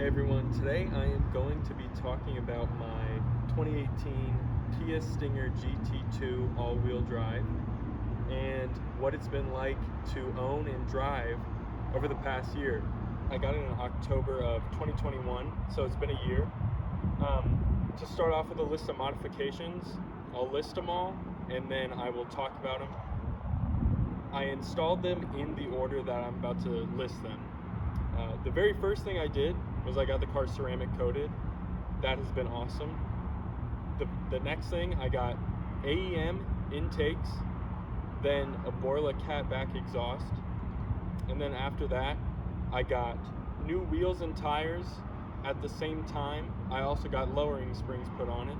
everyone, today I am going to be talking about my 2018 Kia Stinger GT2 all-wheel drive and what it's been like to own and drive over the past year. I got it in October of 2021, so it's been a year. To start off with a list of modifications, I'll list them all and then I will talk about them. I installed them in the order that I'm about to list them. The very first thing I did was I got the car ceramic coated. That has been awesome. The next thing, I got AEM Intakes, then a Borla Catback exhaust, and then after that I got new wheels and tires. At the same time, I also got lowering springs put on it,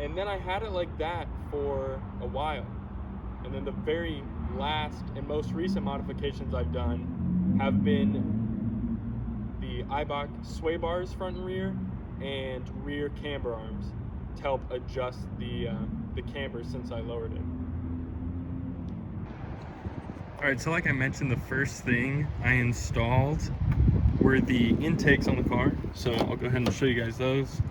and then I had it like that for a while. And then the very last and most recent modifications I've done have been the Eibach sway bars front and rear and rear camber arms to help adjust the camber since I lowered it. Alright, so like I mentioned, the first thing I installed were the intakes on the car. So I'll go ahead and show you guys those.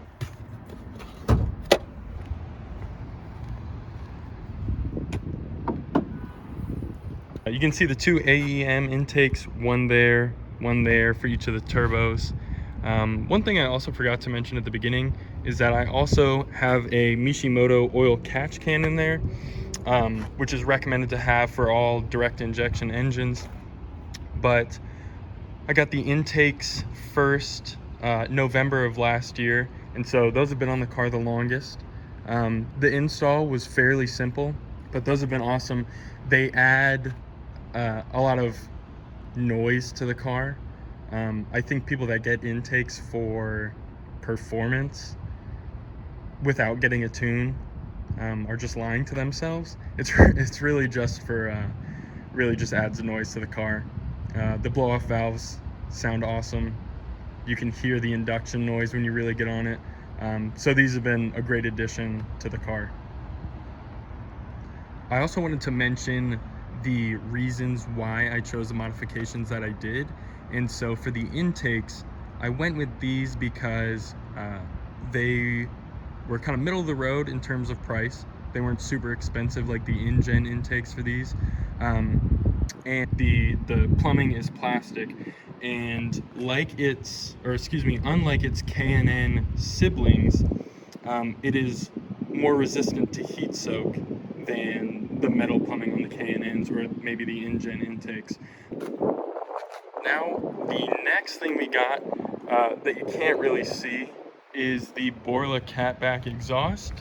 You can see the two AEM intakes, one there for each of the turbos. One thing I also forgot to mention at the beginning is that I also have a Mishimoto oil catch can in there, which is recommended to have for all direct injection engines. But I got the intakes first November of last year, and so those have been on the car the longest. The install was fairly simple, but those have been awesome. They add a lot of noise to the car. I think people that get intakes for performance without getting a tune are just lying to themselves. It's really just for really just adds noise to the car. The blow-off valves sound awesome. You can hear the induction noise when you really get on it. So these have been a great addition to the car. I also wanted to mention the reasons why I chose the modifications that I did. And so for the intakes, I went with these because they were kind of middle of the road in terms of price. They weren't super expensive like the in-gen intakes for these. And the plumbing is plastic, and unlike its K&N siblings, it is more resistant to heat soak than the metal plumbing on the K&Ns or maybe the in-gen intakes. Now, the next thing we got that you can't really see is the Borla Catback exhaust.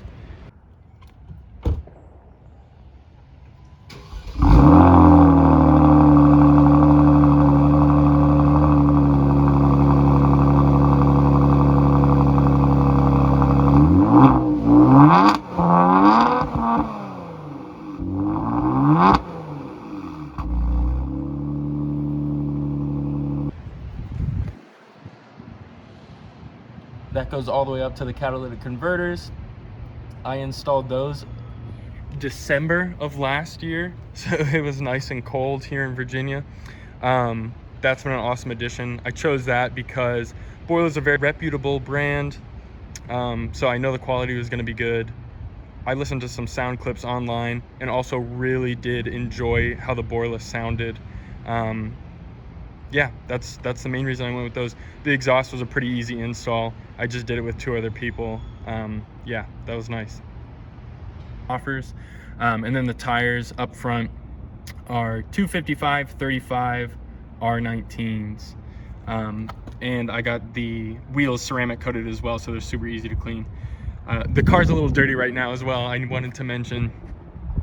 That goes all the way up to the catalytic converters. I installed those December of last year, so it was nice and cold here in Virginia. That's been an awesome addition. I chose that because Borla is a very reputable brand, so I know the quality was going to be good. I listened to some sound clips online and also really did enjoy how the Borla sounded. Yeah, that's the main reason I went with those. The exhaust was a pretty easy install. I just did it with two other people. Yeah, that was nice. Offers, and then the tires up front are 255/35 R19s, and I got the wheels ceramic coated as well, so they're super easy to clean. The car's a little dirty right now as well. I wanted to mention,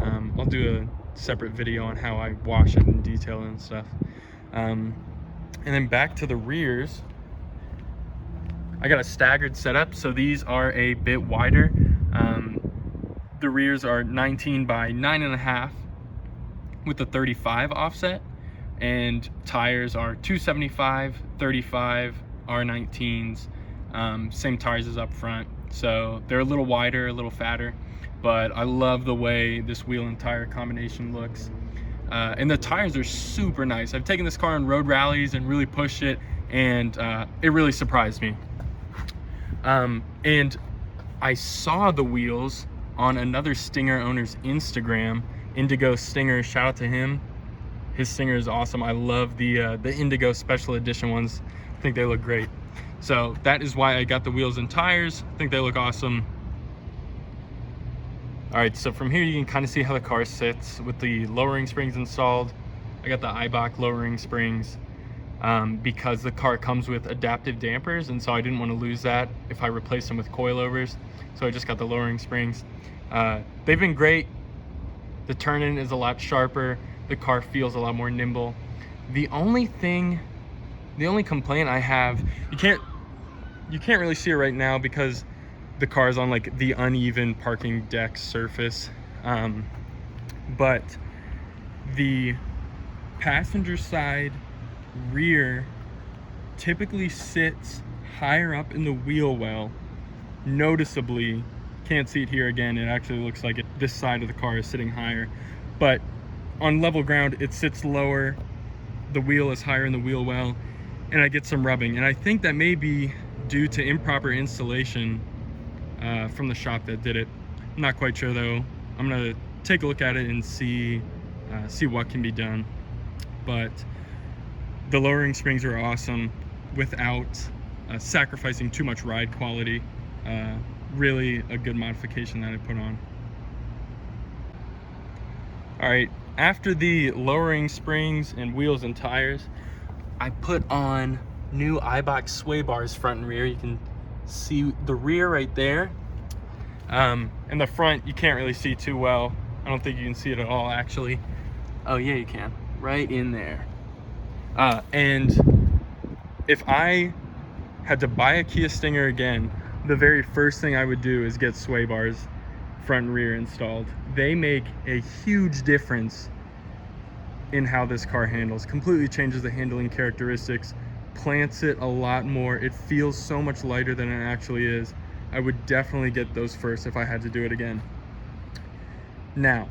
I'll do a separate video on how I wash it in detail and stuff. And then back to the rears, I got a staggered setup, so these are a bit wider. The rears are 19 by 9.5 with the 35 offset, and tires are 275/35 R19s, same tires as up front. So they're a little wider, a little fatter, but I love the way this wheel and tire combination looks. And the tires are super nice. I've taken this car on road rallies and really pushed it. and it really surprised me. And I saw the wheels on another Stinger owner's Instagram, Indigo Stinger. Shout out to him. His Stinger is awesome. I love the Indigo Special Edition ones. I think they look great. So that is why I got the wheels and tires. I think they look awesome. All right, so from here you can kind of see how the car sits with the lowering springs installed. I got the Eibach lowering springs because the car comes with adaptive dampers, and so I didn't want to lose that if I replaced them with coilovers. So I just got the lowering springs. They've been great. The turn-in is a lot sharper. The car feels a lot more nimble. The only complaint I have, you can't really see it right now because the car is on like the uneven parking deck surface, but the passenger side rear typically sits higher up in the wheel well, noticeably. Can't see it here again, it actually looks like this side of the car is sitting higher, but on level ground it sits lower, the wheel is higher in the wheel well, and I get some rubbing, and I think that may be due to improper installation from the shop that did it. I'm not quite sure though. I'm gonna take a look at it and see what can be done. But the lowering springs are awesome without sacrificing too much ride quality. Really a good modification that I put on. All right, after the lowering springs and wheels and tires, I put on new Eibach sway bars front and rear. You can see the rear right there, and the front you can't really see too well. I don't think you can see it at all actually. Oh yeah, you can, right in there. And if I had to buy a Kia Stinger again, the very first thing I would do is get sway bars front and rear installed. They make a huge difference in how this car handles. Completely changes the handling characteristics, plants it a lot more. It feels so much lighter than it actually is. I would definitely get those first if I had to do it again. Now,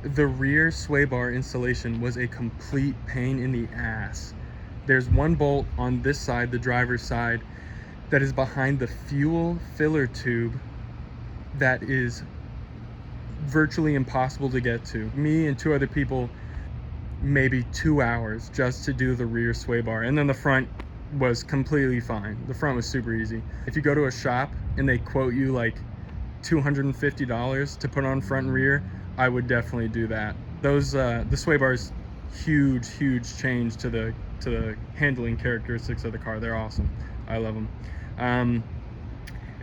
the rear sway bar installation was a complete pain in the ass. There's one bolt on this side, the driver's side, that is behind the fuel filler tube that is virtually impossible to get to. Me and two other people, maybe 2 hours just to do the rear sway bar, and then the front was completely fine. The front was super easy. If you go to a shop and they quote you like $250 to put on front and rear, I would definitely do that. Those the sway bars, huge change to the handling characteristics of the car. They're awesome. I love them. And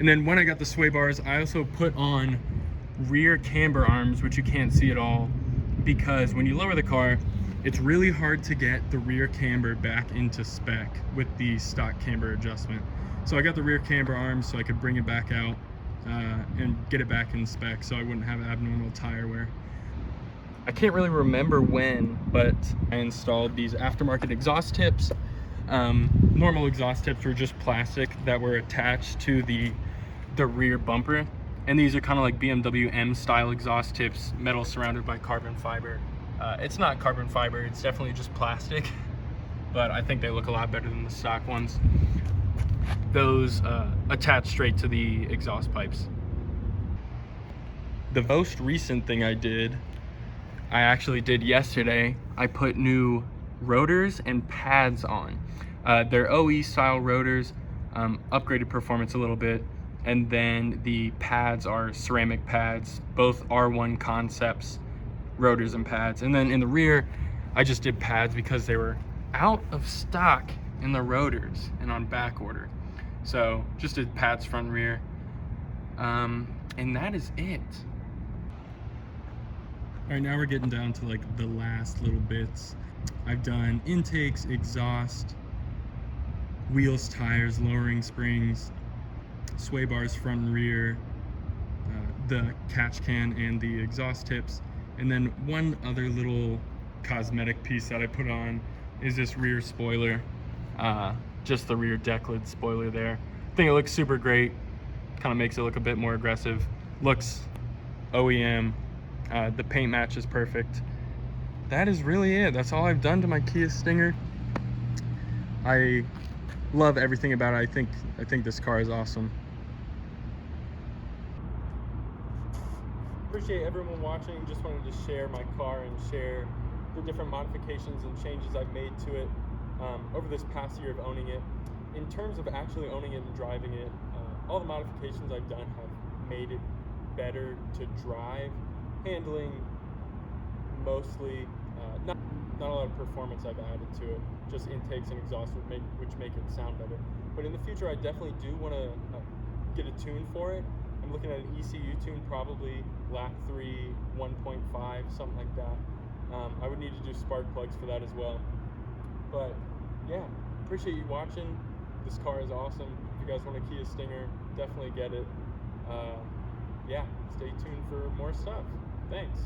then when I got the sway bars, I also put on rear camber arms, which you can't see at all, because when you lower the car, it's really hard to get the rear camber back into spec with the stock camber adjustment. So I got the rear camber arms so I could bring it back out and get it back in spec so I wouldn't have abnormal tire wear. I can't really remember when, but I installed these aftermarket exhaust tips. Normal exhaust tips were just plastic that were attached to the rear bumper, and these are kind of like BMW M style exhaust tips, metal surrounded by carbon fiber. It's not carbon fiber, it's definitely just plastic, but I think they look a lot better than the stock ones. Those attach straight to the exhaust pipes. The most recent thing I actually did yesterday. I put new rotors and pads on. They're OE style rotors, upgraded performance a little bit, and then the pads are ceramic pads, both R1 Concepts rotors and pads. And then in the rear, I just did pads because they were out of stock in the rotors and on back order. So just did pads front and rear, and that is it. All right, now we're getting down to like the last little bits. I've done intakes, exhaust, wheels, tires, lowering springs, sway bars front and rear, the catch can and the exhaust tips. And then one other little cosmetic piece that I put on is this rear spoiler, just the rear deck lid spoiler there. I think it looks super great, kind of makes it look a bit more aggressive. Looks OEM, the paint match is perfect. That is really it. That's all I've done to my Kia Stinger. I love everything about it. I think this car is awesome. Appreciate everyone watching. Just wanted to share my car and share the different modifications and changes I've made to it over this past year of owning it. In terms of actually owning it and driving it, all the modifications I've done have made it better to drive. Handling, mostly, not a lot of performance I've added to it, just intakes and exhaust which make it sound better. But in the future, I definitely do want to get a tune for it. I'm looking at an ECU tune, probably lap 3, 1.5, something like that. I would need to do spark plugs for that as well. But yeah, appreciate you watching. This car is awesome. If you guys want a Kia Stinger, definitely get it. Yeah, stay tuned for more stuff. Thanks.